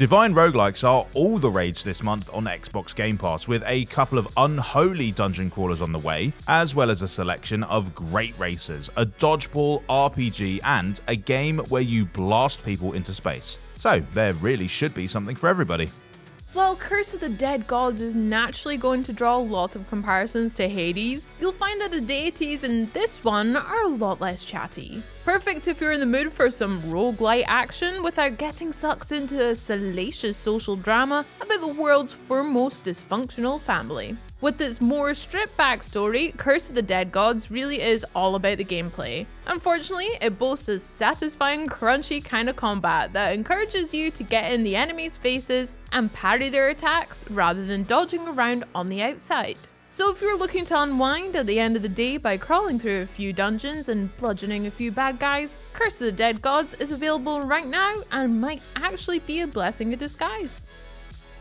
Divine roguelikes are all the rage this month on Xbox Game Pass, with a couple of unholy dungeon crawlers on the way, as well as a selection of great racers, a dodgeball RPG, and a game where you blast people into space. So there really should be something for everybody. While Curse of the Dead Gods is naturally going to draw lots of comparisons to Hades, you'll find that the deities in this one are a lot less chatty. Perfect if you're in the mood for some roguelite action without getting sucked into a salacious social drama about the world's foremost dysfunctional family. With its more stripped backstory, Curse of the Dead Gods really is all about the gameplay. Unfortunately, it boasts a satisfying, crunchy kind of combat that encourages you to get in the enemies' faces and parry their attacks rather than dodging around on the outside. So if you're looking to unwind at the end of the day by crawling through a few dungeons and bludgeoning a few bad guys, Curse of the Dead Gods is available right now and might actually be a blessing in disguise.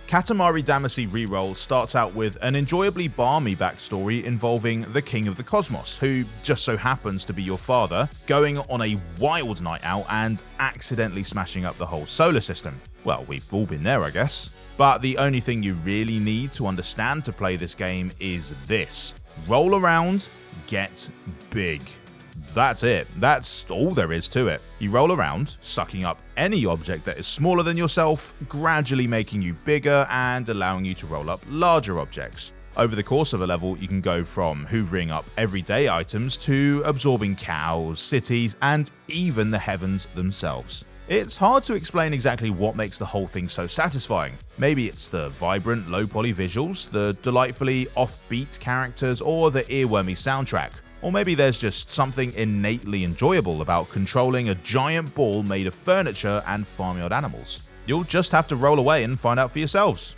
Katamari Damacy Reroll starts out with an enjoyably balmy backstory involving the King of the Cosmos, who just so happens to be your father, going on a wild night out and accidentally smashing up the whole solar system. Well, we've all been there, I guess. But the only thing you really need to understand to play this game is this: roll around, get big. That's it. That's all there is to it. You roll around, sucking up any object that is smaller than yourself, gradually making you bigger and allowing you to roll up larger objects. Over the course of a level, you can go from hoovering up everyday items to absorbing cows, cities, and even the heavens themselves. It's hard to explain exactly what makes the whole thing so satisfying. Maybe it's the vibrant, low-poly visuals, the delightfully offbeat characters, or the earwormy soundtrack. Or maybe there's just something innately enjoyable about controlling a giant ball made of furniture and farmyard animals. You'll just have to roll away and find out for yourselves.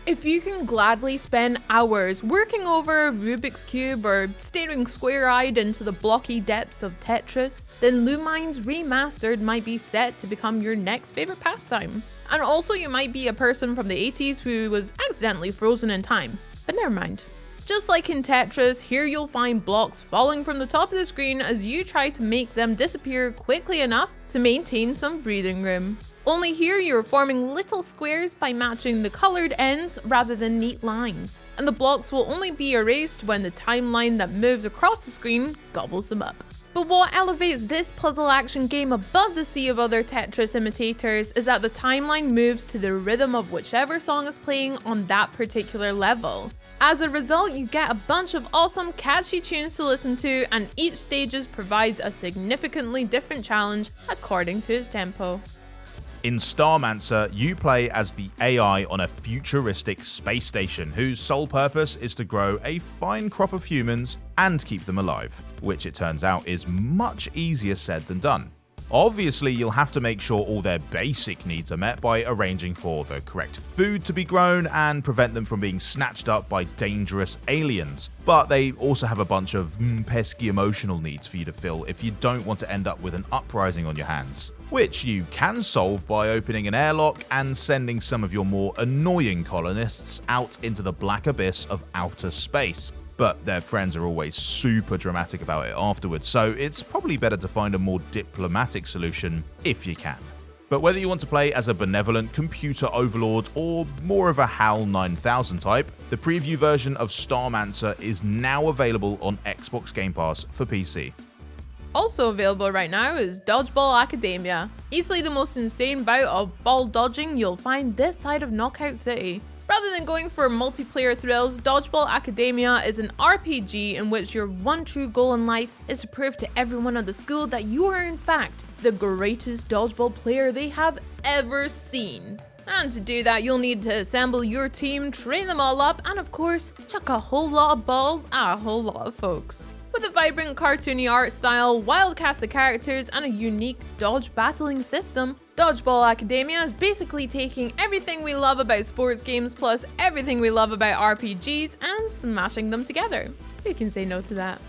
If you can gladly spend hours working over a Rubik's Cube or staring square-eyed into the blocky depths of Tetris, then Lumines Remastered might be set to become your next favorite pastime. And also you might be a person from the 80s who was accidentally frozen in time, but never mind. Just like in Tetris, here you'll find blocks falling from the top of the screen as you try to make them disappear quickly enough to maintain some breathing room. Only here you're forming little squares by matching the coloured ends rather than neat lines, and the blocks will only be erased when the timeline that moves across the screen gobbles them up. But what elevates this puzzle action game above the sea of other Tetris imitators is that the timeline moves to the rhythm of whichever song is playing on that particular level. As a result, you get a bunch of awesome catchy tunes to listen to, and each stage provides a significantly different challenge according to its tempo. In Starmancer, you play as the AI on a futuristic space station whose sole purpose is to grow a fine crop of humans and keep them alive, which it turns out is much easier said than done. Obviously, you'll have to make sure all their basic needs are met by arranging for the correct food to be grown and prevent them from being snatched up by dangerous aliens. But they also have a bunch of pesky emotional needs for you to fill if you don't want to end up with an uprising on your hands, which you can solve by opening an airlock and sending some of your more annoying colonists out into the black abyss of outer space. But their friends are always super dramatic about it afterwards, so it's probably better to find a more diplomatic solution if you can. But whether you want to play as a benevolent computer overlord or more of a HAL 9000 type, the preview version of Starmancer is now available on Xbox Game Pass for PC. Also available right now is Dodgeball Academia. Easily the most insane bout of ball dodging you'll find this side of Knockout City. Rather than going for multiplayer thrills, Dodgeball Academia is an RPG in which your one true goal in life is to prove to everyone at the school that you are in fact the greatest dodgeball player they have ever seen. And to do that, you'll need to assemble your team, train them all up, and of course, chuck a whole lot of balls at a whole lot of folks. With a vibrant cartoony art style, wild cast of characters, and a unique dodge battling system, Dodgeball Academia is basically taking everything we love about sports games plus everything we love about RPGs and smashing them together. Who can say no to that?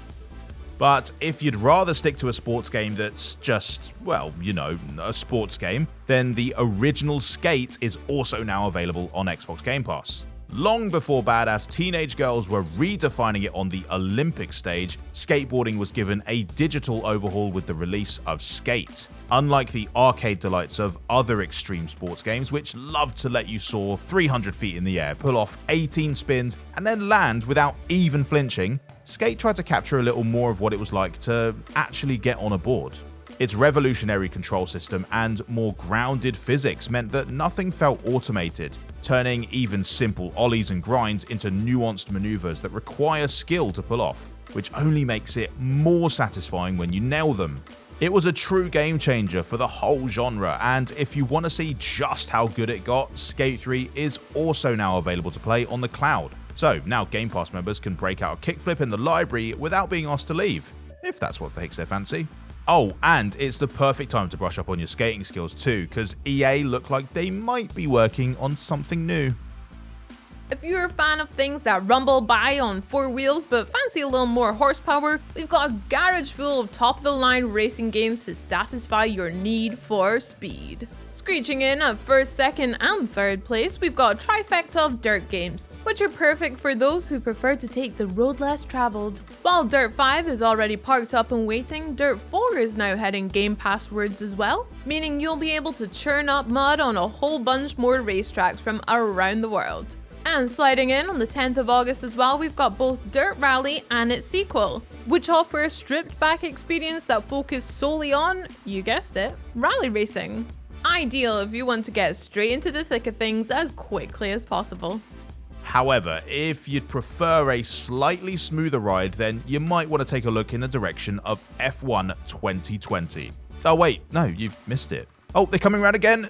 But if you'd rather stick to a sports game that's just, well, you know, a sports game, then the original Skate is also now available on Xbox Game Pass. Long before badass teenage girls were redefining it on the Olympic stage, skateboarding was given a digital overhaul with the release of Skate. Unlike the arcade delights of other extreme sports games, which loved to let you soar 300 feet in the air, pull off 18 spins, and then land without even flinching, Skate tried to capture a little more of what it was like to actually get on a board. Its revolutionary control system and more grounded physics meant that nothing felt automated, turning even simple ollies and grinds into nuanced maneuvers that require skill to pull off, which only makes it more satisfying when you nail them. It was a true game changer for the whole genre, and if you want to see just how good it got, Skate 3 is also now available to play on the cloud. So now Game Pass members can break out a kickflip in the library without being asked to leave, if that's what takes their fancy. Oh, and it's the perfect time to brush up on your skating skills too, because EA look like they might be working on something new. If you're a fan of things that rumble by on four wheels but fancy a little more horsepower, we've got a garage full of top-of-the-line racing games to satisfy your need for speed. Screeching in at first, second, and third place, we've got a trifecta of dirt games, which are perfect for those who prefer to take the road less traveled. While Dirt 5 is already parked up and waiting, Dirt 4 is now heading Game Passwords as well, meaning you'll be able to churn up mud on a whole bunch more racetracks from around the world. And sliding in on the 10th of August as well, we've got both Dirt Rally and its sequel, which offer a stripped back experience that focuses solely on, you guessed it, rally racing. Ideal if you want to get straight into the thick of things as quickly as possible. However, if you'd prefer a slightly smoother ride, then you might want to take a look in the direction of F1 2020. Oh wait, no, you've missed it. Oh, they're coming around again?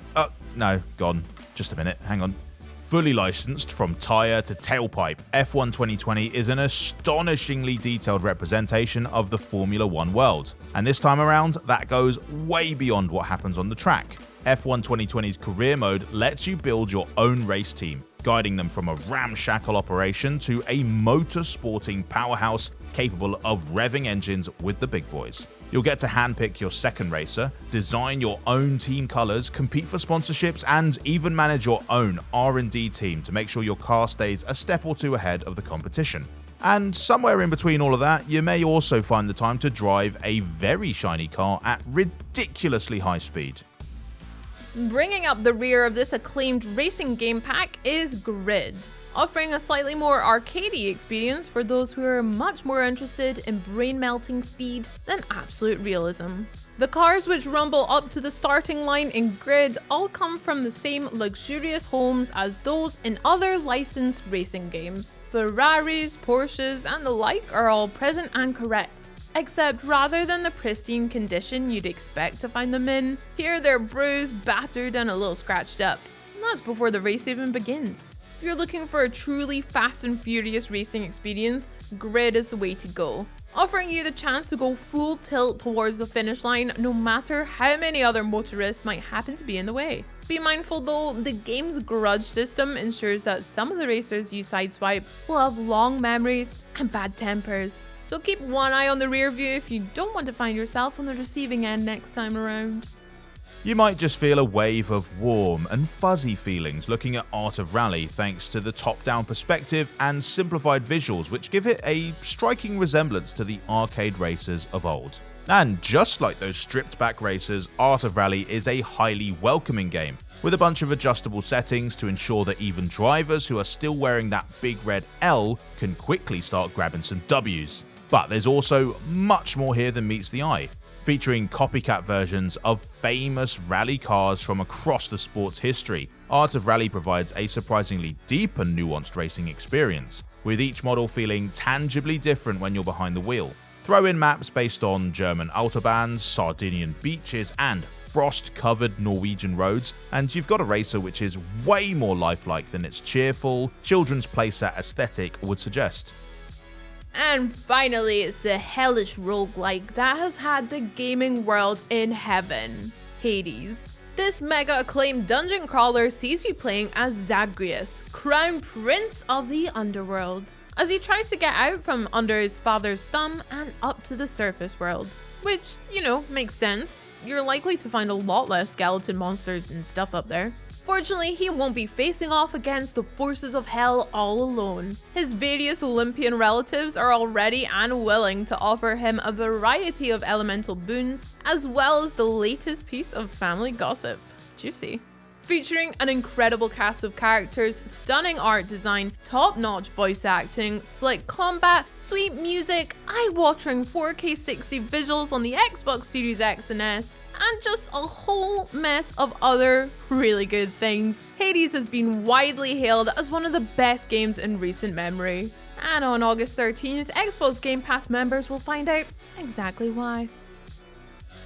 No, gone. Just a minute, hang on. Fully licensed from tire to tailpipe, F1 2020 is an astonishingly detailed representation of the Formula 1 world. And this time around, that goes way beyond what happens on the track. F1 2020's career mode lets you build your own race team, guiding them from a ramshackle operation to a motorsporting powerhouse capable of revving engines with the big boys. You'll get to handpick your second racer, design your own team colors, compete for sponsorships, and even manage your own R&D team to make sure your car stays a step or two ahead of the competition. And somewhere in between all of that, you may also find the time to drive a very shiny car at ridiculously high speed. Bringing up the rear of this acclaimed racing game pack is Grid, offering a slightly more arcadey experience for those who are much more interested in brain-melting speed than absolute realism. The cars which rumble up to the starting line in Grid all come from the same luxurious homes as those in other licensed racing games. Ferraris, Porsches, and the like are all present and correct. Except rather than the pristine condition you'd expect to find them in, here they're bruised, battered, and a little scratched up. And that's before the race even begins. If you're looking for a truly fast and furious racing experience, Grid is the way to go, offering you the chance to go full tilt towards the finish line no matter how many other motorists might happen to be in the way. Be mindful though, the game's grudge system ensures that some of the racers you sideswipe will have long memories and bad tempers. So keep one eye on the rear view if you don't want to find yourself on the receiving end next time around. You might just feel a wave of warm and fuzzy feelings looking at Art of Rally thanks to the top-down perspective and simplified visuals which give it a striking resemblance to the arcade racers of old. And just like those stripped-back racers, Art of Rally is a highly welcoming game, with a bunch of adjustable settings to ensure that even drivers who are still wearing that big red L can quickly start grabbing some Ws. But there's also much more here than meets the eye, featuring copycat versions of famous rally cars from across the sport's history. Art of Rally provides a surprisingly deep and nuanced racing experience, with each model feeling tangibly different when you're behind the wheel. Throw in maps based on German autobahns, Sardinian beaches, and frost-covered Norwegian roads, and you've got a racer which is way more lifelike than its cheerful, children's playset aesthetic would suggest. And finally, it's the hellish roguelike that has had the gaming world in heaven, Hades. This mega acclaimed dungeon crawler sees you playing as Zagreus, crown prince of the underworld, as he tries to get out from under his father's thumb and up to the surface world. Which, makes sense. You're likely to find a lot less skeleton monsters and stuff up there. Fortunately, he won't be facing off against the forces of hell all alone. His various Olympian relatives are all ready and willing to offer him a variety of elemental boons, as well as the latest piece of family gossip. Juicy. Featuring an incredible cast of characters, stunning art design, top-notch voice acting, slick combat, sweet music, eye-watering 4K 60 visuals on the Xbox Series X and S, and just a whole mess of other really good things, Hades has been widely hailed as one of the best games in recent memory. And on August 13th, Xbox Game Pass members will find out exactly why.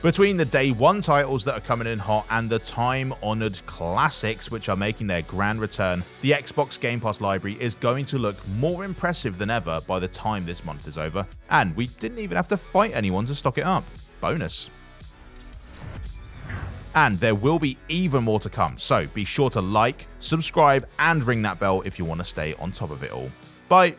Between the day one titles that are coming in hot and the time-honored classics which are making their grand return, the Xbox Game Pass library is going to look more impressive than ever by the time this month is over. And we didn't even have to fight anyone to stock it up. Bonus. And there will be even more to come, so be sure to like, subscribe, and ring that bell if you want to stay on top of it all. Bye!